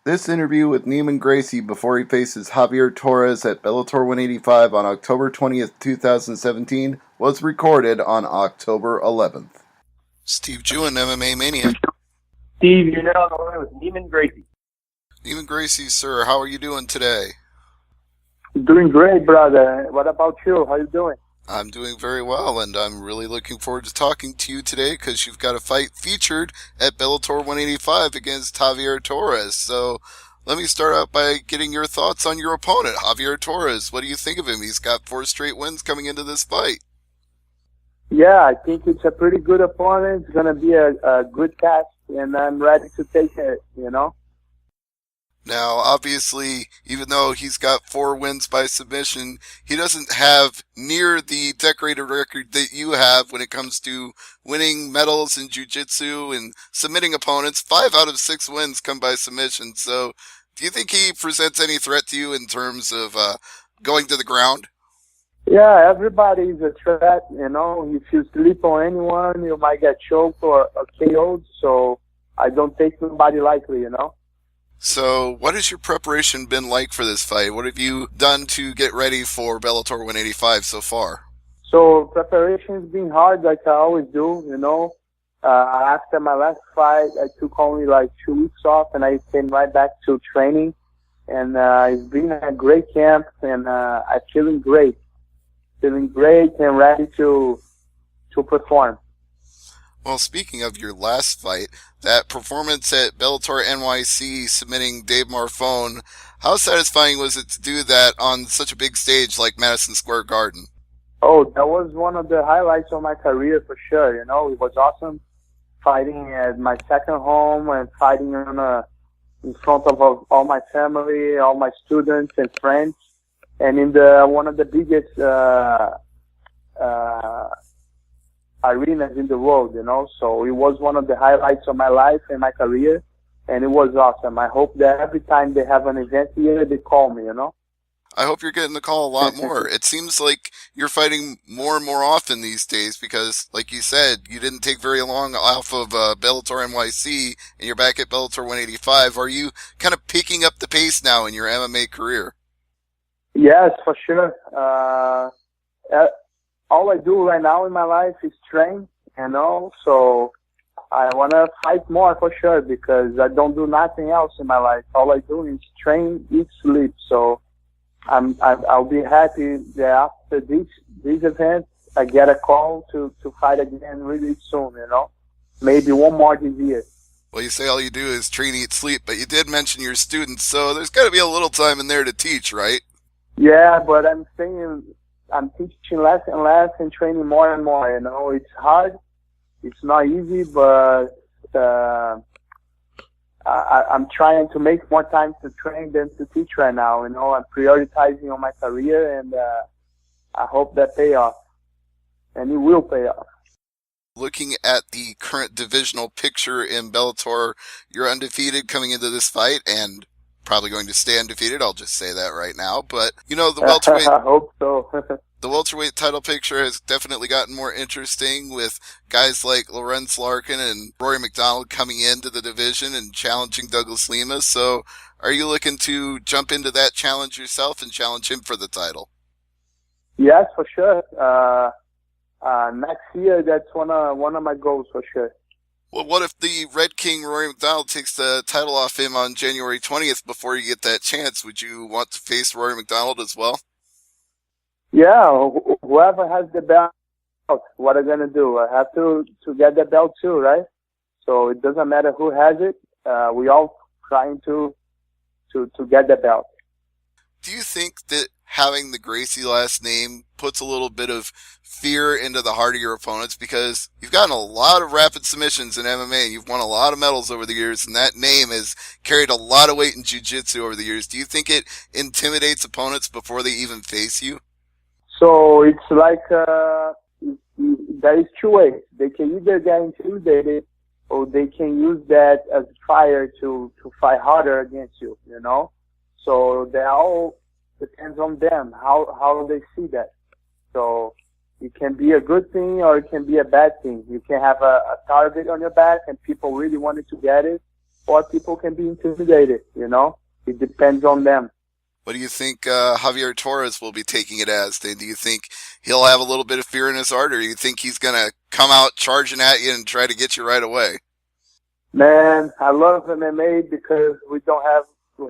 This interview with Neiman Gracie before he faces Javier Torres at Bellator 185 on October 20th, 2017 was recorded on October 11th. Steve Jewin, MMA Mania. Steve, you're now on with Neiman Gracie. Neiman Gracie, sir, how are you doing today? Doing great, brother. What about you? How you doing? I'm doing very well, and I'm really looking forward to talking to you today because you've got a fight featured at Bellator 185 against Javier Torres. So let me start out by getting your thoughts on your opponent, Javier Torres. What do you think of him? He's got 4 straight wins coming into this fight. Yeah, I think it's a pretty good opponent. It's going to be a good test, and I'm ready to take it, Now, obviously, even though he's got 4 wins by submission, he doesn't have near the decorated record that you have when it comes to winning medals in jiu-jitsu and submitting opponents. 5 out of 6 wins come by submission. So, do you think he presents any threat to you in terms of going to the ground? Yeah, everybody's a threat, If you sleep on anyone, you might get choked or KO'd, so I don't take nobody lightly, So, what has your preparation been like for this fight? What have you done to get ready for Bellator 185 so far? So, preparation's been hard, like I always do, After my last fight, I took only like 2 weeks off, and I came right back to training. And it's been a great camp, and I'm feeling great. Feeling great and ready to perform. Well, speaking of your last fight, that performance at Bellator NYC submitting Dave Marfone, how satisfying was it to do that on such a big stage like Madison Square Garden? Oh, that was one of the highlights of my career for sure. It was awesome fighting at my second home and fighting in front of all my family, all my students and friends, and in one of the biggest arenas in the world, So it was one of the highlights of my life and my career, and it was awesome. I hope that every time they have an event here, they call me, I hope you're getting the call a lot more. It seems like you're fighting more and more often these days because, like you said, you didn't take very long off of Bellator NYC, and you're back at Bellator 185. Are you kind of picking up the pace now in your MMA career? Yes, for sure. All I do right now in my life is train, so I want to fight more for sure because I don't do nothing else in my life. All I do is train, eat, sleep. So I'll be happy that after this event, I get a call to fight again really soon, Maybe one more this year. Well, you say all you do is train, eat, sleep, but you did mention your students, so there's got to be a little time in there to teach, right? Yeah, but I'm teaching less and less and training more and more, It's hard. It's not easy, but I'm trying to make more time to train than to teach right now, I'm prioritizing on my career, and I hope that pay off. And it will pay off. Looking at the current divisional picture in Bellator, you're undefeated coming into this fight, and probably going to stay undefeated. I'll just say that right now. But, the welterweight... I hope so. The welterweight title picture has definitely gotten more interesting with guys like Lorenz Larkin and Rory McDonald coming into the division and challenging Douglas Lima. So are you looking to jump into that challenge yourself and challenge him for the title? Yes, for sure. Next year, that's one of my goals for sure. Well, what if the Red King, Rory McDonald, takes the title off him on January 20th before you get that chance? Would you want to face Rory McDonald as well? Yeah, whoever has the belt, what I'm going to do? I have to get the belt too, right? So it doesn't matter who has it. We all trying to get the belt. Do you think that having the Gracie last name puts a little bit of fear into the heart of your opponents? Because you've gotten a lot of rapid submissions in MMA, and you've won a lot of medals over the years, and that name has carried a lot of weight in jiu-jitsu over the years. Do you think it intimidates opponents before they even face you? So it's like there is 2 ways. They can either get intimidated, or they can use that as fire to fight harder against you, So they all depends on them, how they see that. So it can be a good thing or it can be a bad thing. You can have a target on your back and people really wanted to get it, or people can be intimidated, you know. It depends on them. What do you think Javier Torres will be taking it as? Then do you think he'll have a little bit of fear in his heart, or do you think he's going to come out charging at you and try to get you right away? Man, I love MMA because we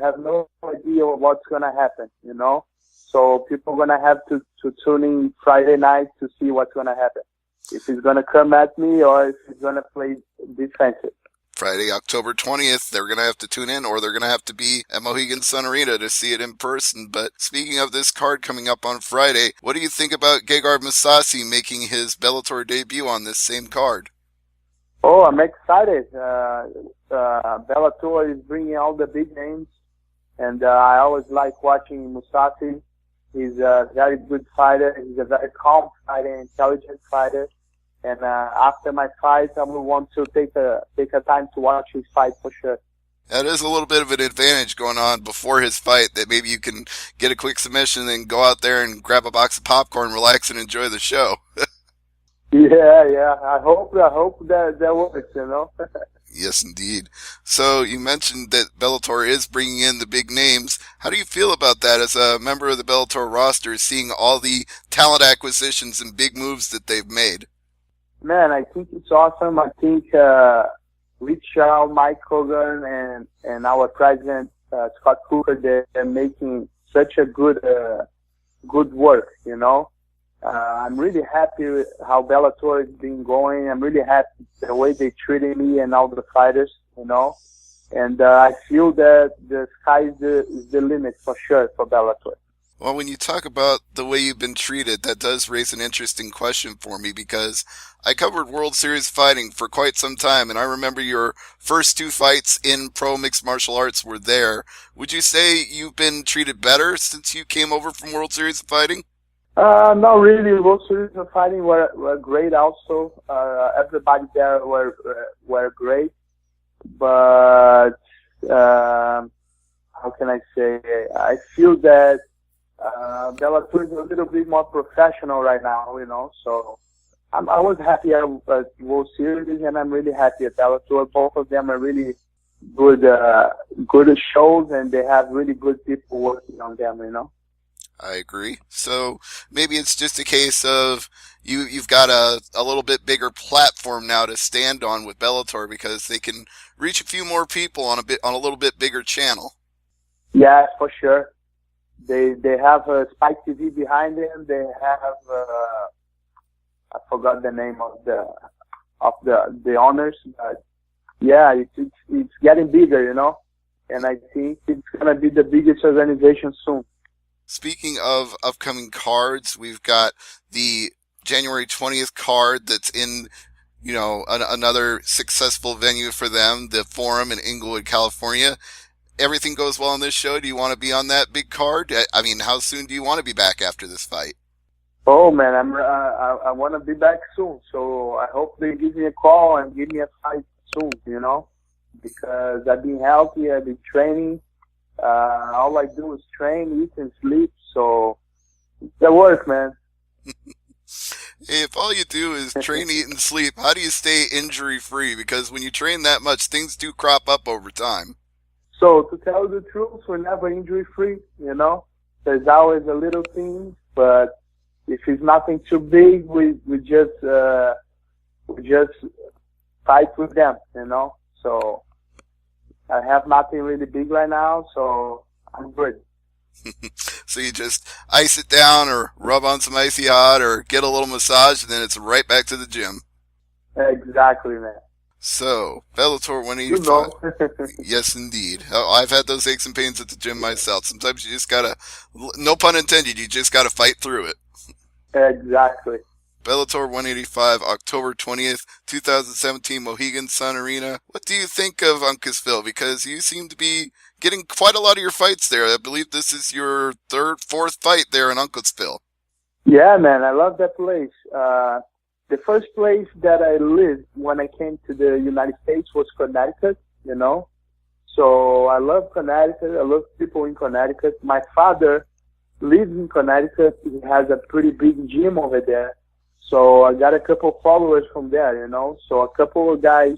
have no idea what's going to happen, you know. So people are going to have to tune in Friday night to see what's going to happen. If he's going to come at me or if he's going to play defensive. Friday, October 20th, they're going to have to tune in, or they're going to have to be at Mohegan Sun Arena to see it in person. But speaking of this card coming up on Friday, what do you think about Gegard Mousasi making his Bellator debut on this same card? Oh, I'm excited. Bellator is bringing all the big names, and I always like watching Mousasi. He's a very good fighter. He's a very calm fighter, intelligent fighter. And after my fight, I will want to take a time to watch his fight for sure. That is a little bit of an advantage going on before his fight, that maybe you can get a quick submission and then go out there and grab a box of popcorn, relax, and enjoy the show. Yeah. I hope that works, you know. Yes, indeed. So you mentioned that Bellator is bringing in the big names. How do you feel about that as a member of the Bellator roster, seeing all the talent acquisitions and big moves that they've made? Man, I think it's awesome. I think Rich Shaw, Mike Hogan, and our president Scott Cooper, they're making such a good work. You know, I'm really happy with how Bellator has been going. I'm really happy the way they treated me and all the fighters. You know, and I feel that the sky is the limit for sure for Bellator. Well, when you talk about the way you've been treated, that does raise an interesting question for me, because I covered World Series fighting for quite some time, and I remember your first two fights in pro mixed martial arts were there. Would you say you've been treated better since you came over from World Series of fighting? Not really. World Series of fighting were great also. Everybody there were great, but how can I say? I feel that Bellator is a little bit more professional right now, you know, so I was happy at World Series, and I'm really happy at Bellator. Both of them are really good shows, and they have really good people working on them, you know. I agree. So maybe it's just a case of you've got a little bit bigger platform now to stand on with Bellator, because they can reach a few more people on a little bit bigger channel. Yeah, for sure. They have Spike TV behind them. They have I forgot the name of the owners, but yeah, it's getting bigger, you know, and I think it's gonna be the biggest organization soon. Speaking of upcoming cards, we've got the January 20th card that's in, you know, another successful venue for them, the Forum in Inglewood, California. Everything goes well on this show. Do you want to be on that big card? I mean, how soon do you want to be back after this fight? Oh man, I want to be back soon. So I hope they give me a call and give me a fight soon. You know, because I've been healthy, I've been training. All I do is train, eat, and sleep. So it's the work, man. Hey, if all you do is train, eat, and sleep, how do you stay injury free? Because when you train that much, things do crop up over time. So to tell the truth, we're never injury free, you know. There's always a little thing, but if it's nothing too big, we just fight with them, you know. So I have nothing really big right now, so I'm good. So you just ice it down, or rub on some icy hot, or get a little massage, and then it's right back to the gym. Exactly, man. So, Bellator 185. You know. Yes, indeed. I've had those aches and pains at the gym myself. Sometimes you just gotta, no pun intended, you just gotta fight through it. Exactly. Bellator 185, October 20th, 2017, Mohegan Sun Arena. What do you think of Uncasville? Because you seem to be getting quite a lot of your fights there. I believe this is your fourth fight there in Uncasville. Yeah, man, I love that place. The first place that I lived when I came to the United States was Connecticut, you know. So I love Connecticut. I love people in Connecticut. My father lives in Connecticut. He has a pretty big gym over there. So I got a couple followers from there, you know. So a couple of guys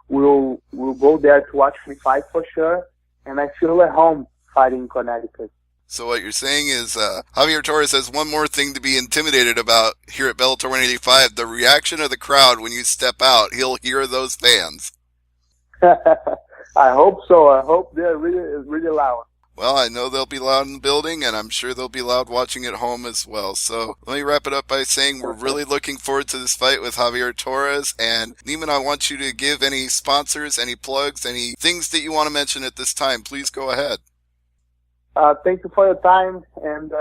will go there to watch me fight for sure. And I feel at home fighting in Connecticut. So what you're saying is Javier Torres has one more thing to be intimidated about here at Bellator 185, the reaction of the crowd when you step out. He'll hear those fans. I hope so. I hope they're really loud. Well, I know they'll be loud in the building, and I'm sure they'll be loud watching at home as well. So let me wrap it up by saying we're really looking forward to this fight with Javier Torres. And Neiman, I want you to give any sponsors, any plugs, any things that you want to mention at this time. Please go ahead. Thank you for your time, and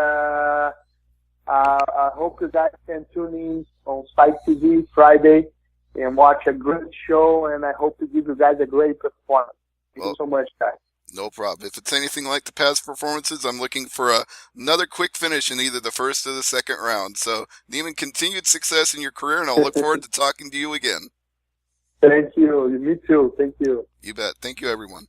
I hope you guys can tune in on Site TV Friday and watch a great show, and I hope to give you guys a great performance. Thank you so much, guys. No problem. If it's anything like the past performances, I'm looking for another quick finish in either the first or the second round. So, Neiman, continued success in your career, and I'll look forward to talking to you again. Thank you. Me too. Thank you. You bet. Thank you, everyone.